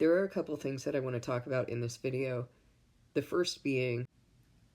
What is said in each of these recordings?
There are a couple things that I want to talk about in this video. The first being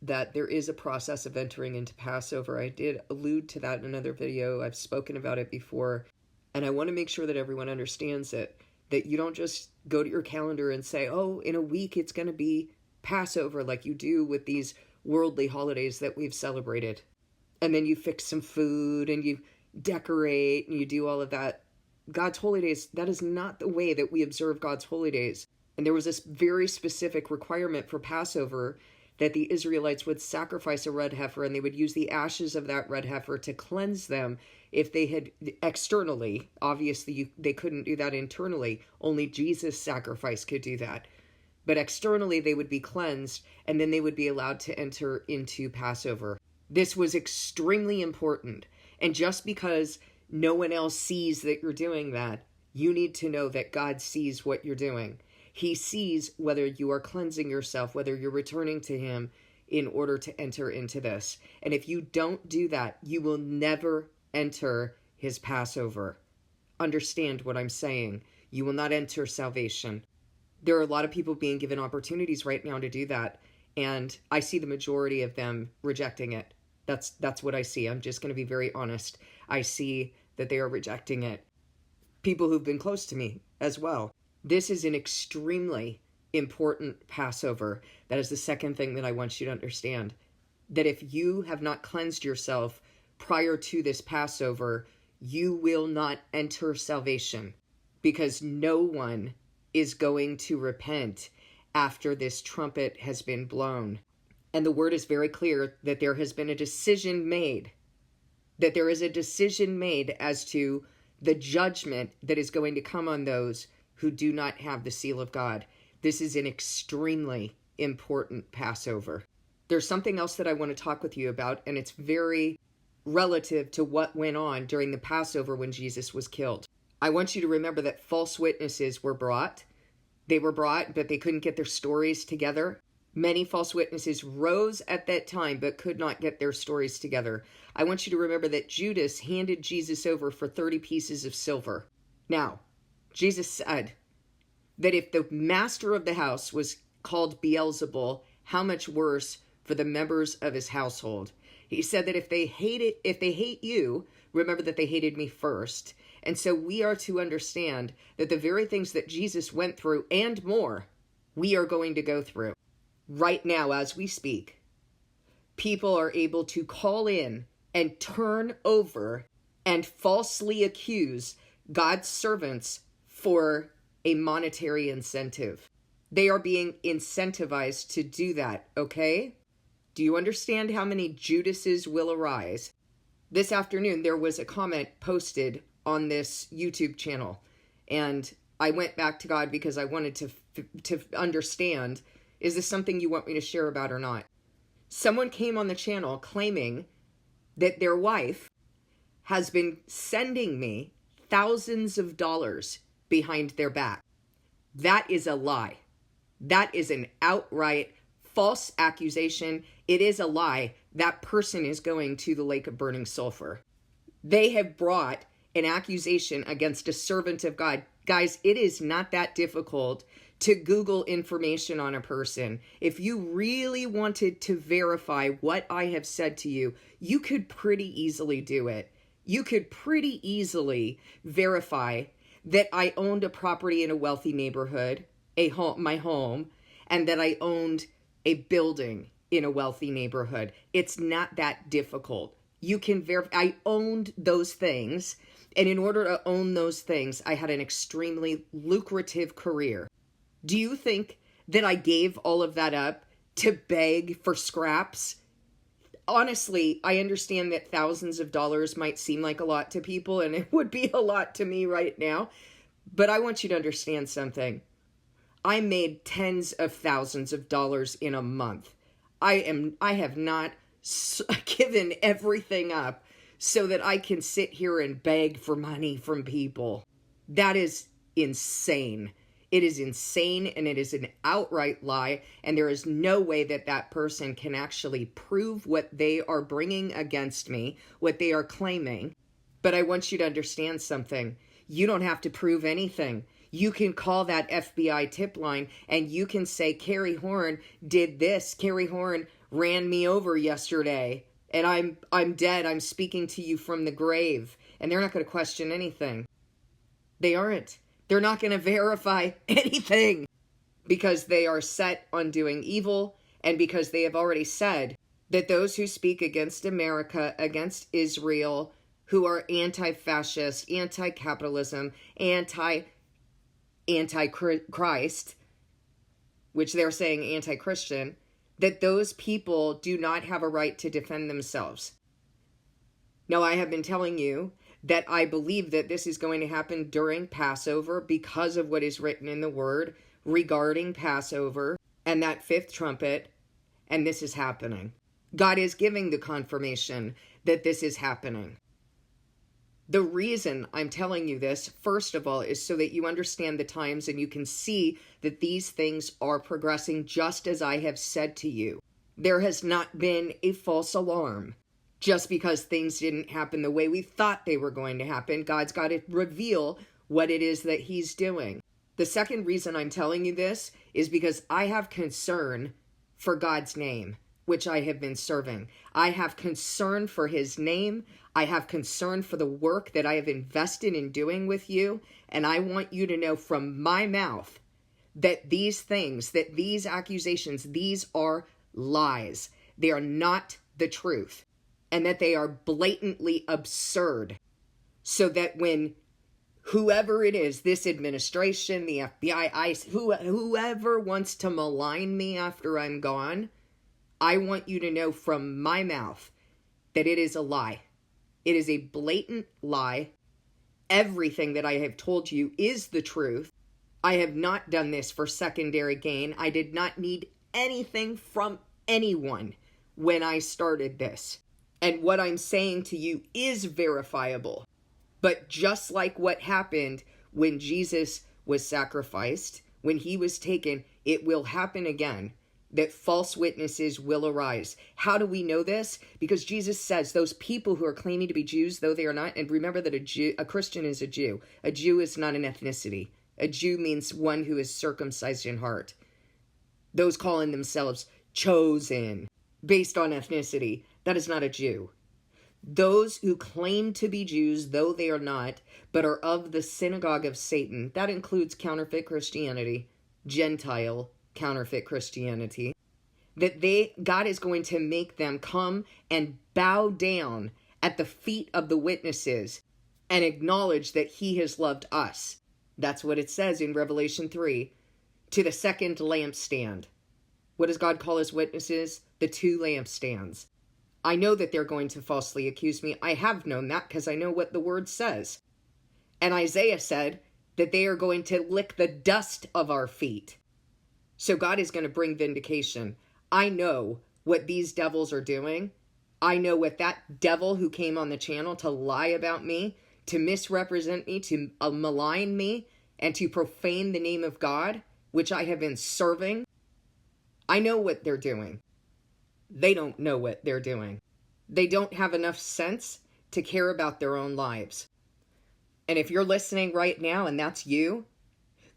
that there is a process of entering into Passover. I did allude to that in another video. I've spoken about it before, and I want to make sure that everyone understands it, that you don't just go to your calendar and say, oh, in a week it's going to be Passover, like you do with these worldly holidays that we've celebrated. And then you fix some food and you decorate and you do all of that. God's holy days, that is not the way that we observe God's holy days. And there was this very specific requirement for Passover that the Israelites would sacrifice a red heifer, and they would use the ashes of that red heifer to cleanse them if they had externally. Obviously, they couldn't do that internally. Only Jesus' sacrifice could do that. But externally, they would be cleansed, and then they would be allowed to enter into Passover. This was extremely important. And just because no one else sees that you're doing that, you need to know that God sees what you're doing. He sees whether you are cleansing yourself, whether you're returning to Him in order to enter into this. And if you don't do that, you will never enter His Passover. Understand what I'm saying. You will not enter salvation. There are a lot of people being given opportunities right now to do that, and I see the majority of them rejecting it. That's what I see. I'm just going to be very honest. I see that they are rejecting it. People who've been close to me as well. This is an extremely important Passover. That is the second thing that I want you to understand. That if you have not cleansed yourself prior to this Passover, you will not enter salvation, because no one is going to repent after this trumpet has been blown. And the word is very clear that there has been a decision made, that there is a decision made as to the judgment that is going to come on those who do not have the seal of God. This is an extremely important Passover. There's something else that I want to talk with you about, and it's very relative to what went on during the Passover when Jesus was killed. I want you to remember that false witnesses were brought. They were brought, but they couldn't get their stories together. Many false witnesses rose at that time, but could not get their stories together. I want you to remember that Judas handed Jesus over for 30 pieces of silver. Now, Jesus said that if the master of the house was called Beelzebul, how much worse for the members of his household. He said that if they hate you, remember that they hated me first. And so we are to understand that the very things that Jesus went through and more, we are going to go through. Right now, as we speak, people are able to call in and turn over and falsely accuse God's servants for a monetary incentive. They are being incentivized to do that, okay? Do you understand how many Judases will arise? This afternoon, there was a comment posted on this YouTube channel, and I went back to God because I wanted to understand, is this something you want me to share about or not? Someone came on the channel claiming that their wife has been sending me thousands of dollars behind their back. That is a lie. That is an outright false accusation. It is a lie. That person is going to the lake of burning sulfur. They have brought an accusation against a servant of God. Guys, it is not that difficult to Google information on a person. If you really wanted to verify what I have said to you, you could pretty easily do it. You could pretty easily verify that I owned a property in a wealthy neighborhood, my home, and that I owned a building in a wealthy neighborhood. It's not that difficult. You can verify. I owned those things, and in order to own those things, I had an extremely lucrative career. Do you think that I gave all of that up to beg for scraps? Honestly, I understand that thousands of dollars might seem like a lot to people, and it would be a lot to me right now. But I want you to understand something. I made tens of thousands of dollars in a month. I have not given everything up so that I can sit here and beg for money from people. That is insane. It is insane, and it is an outright lie, and there is no way that that person can actually prove what they are bringing against me, what they are claiming. But I want you to understand something. You don't have to prove anything. You can call that FBI tip line and you can say, Carrie Horn did this. Carrie Horn ran me over yesterday and I'm dead. I'm speaking to you from the grave. And they're not going to question anything. They aren't. They're not going to verify anything because they are set on doing evil and because they have already said that those who speak against America, against Israel, who are anti-fascist, anti-capitalism, anti-Christ, which they're saying anti-Christian, that those people do not have a right to defend themselves. Now, I have been telling you that I believe that this is going to happen during Passover because of what is written in the Word regarding Passover and that fifth trumpet, and this is happening. God is giving the confirmation that this is happening. The reason I'm telling you this, first of all, is so that you understand the times and you can see that these things are progressing just as I have said to you. There has not been a false alarm. Just because things didn't happen the way we thought they were going to happen, God's got to reveal what it is that He's doing. The second reason I'm telling you this is because I have concern for God's name, which I have been serving. I have concern for His name. I have concern for the work that I have invested in doing with you. And I want you to know from my mouth that these things, that these accusations, these are lies. They are not the truth. And that they are blatantly absurd. So that when whoever it is, this administration, the FBI, ICE, whoever wants to malign me after I'm gone, I want you to know from my mouth that it is a lie. It is a blatant lie. Everything that I have told you is the truth. I have not done this for secondary gain. I did not need anything from anyone when I started this. And what I'm saying to you is verifiable. But just like what happened when Jesus was sacrificed, when He was taken, it will happen again. That false witnesses will arise. How do we know this? Because Jesus says those people who are claiming to be Jews, though they are not, and remember that a Christian is a Jew. A Jew is not an ethnicity. A Jew means one who is circumcised in heart. Those calling themselves chosen based on ethnicity, that is not a Jew. Those who claim to be Jews, though they are not, but are of the synagogue of Satan, that includes counterfeit Christianity, Gentile counterfeit Christianity, that God is going to make them come and bow down at the feet of the witnesses and acknowledge that He has loved us. That's what it says in Revelation 3, to the second lampstand. What does God call His witnesses? The two lampstands. I know that they're going to falsely accuse me. I have known that because I know what the Word says. And Isaiah said that they are going to lick the dust of our feet. So God is going to bring vindication. I know what these devils are doing. I know what that devil who came on the channel to lie about me, to misrepresent me, to malign me, and to profane the name of God, which I have been serving. I know what they're doing. They don't know what they're doing. They don't have enough sense to care about their own lives. And if you're listening right now and that's you,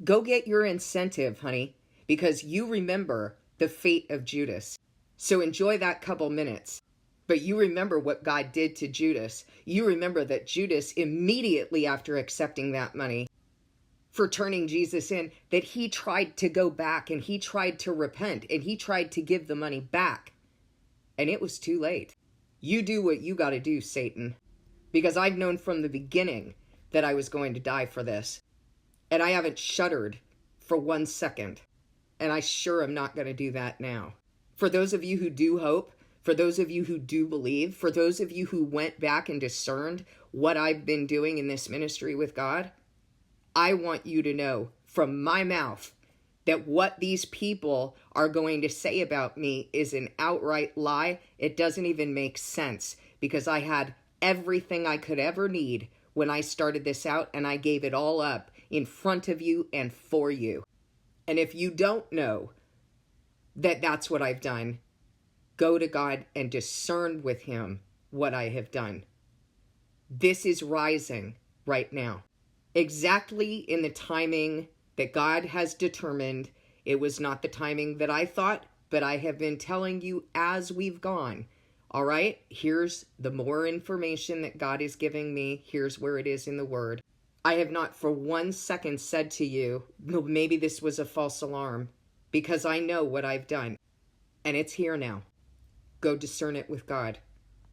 go get your incentive, honey, because you remember the fate of Judas. So enjoy that couple minutes. But you remember what God did to Judas. You remember that Judas, immediately after accepting that money for turning Jesus in, that he tried to go back and he tried to repent and he tried to give the money back. And it was too late. You do what you got to do, Satan. Because I've known from the beginning that I was going to die for this. And I haven't shuddered for 1 second. And I sure am not going to do that now. For those of you who do hope, for those of you who do believe, for those of you who went back and discerned what I've been doing in this ministry with God, I want you to know from my mouth that what these people are going to say about me is an outright lie. It doesn't even make sense because I had everything I could ever need when I started this out, and I gave it all up in front of you and for you. And if you don't know that that's what I've done, go to God and discern with Him what I have done. This is rising right now. exactly in the timing that God has determined. It was not the timing that I thought, but I have been telling you as we've gone. All right, here's the more information that God is giving me. Here's where it is in the Word. I have not for 1 second said to you, maybe this was a false alarm, because I know what I've done. And it's here now. Go discern it with God.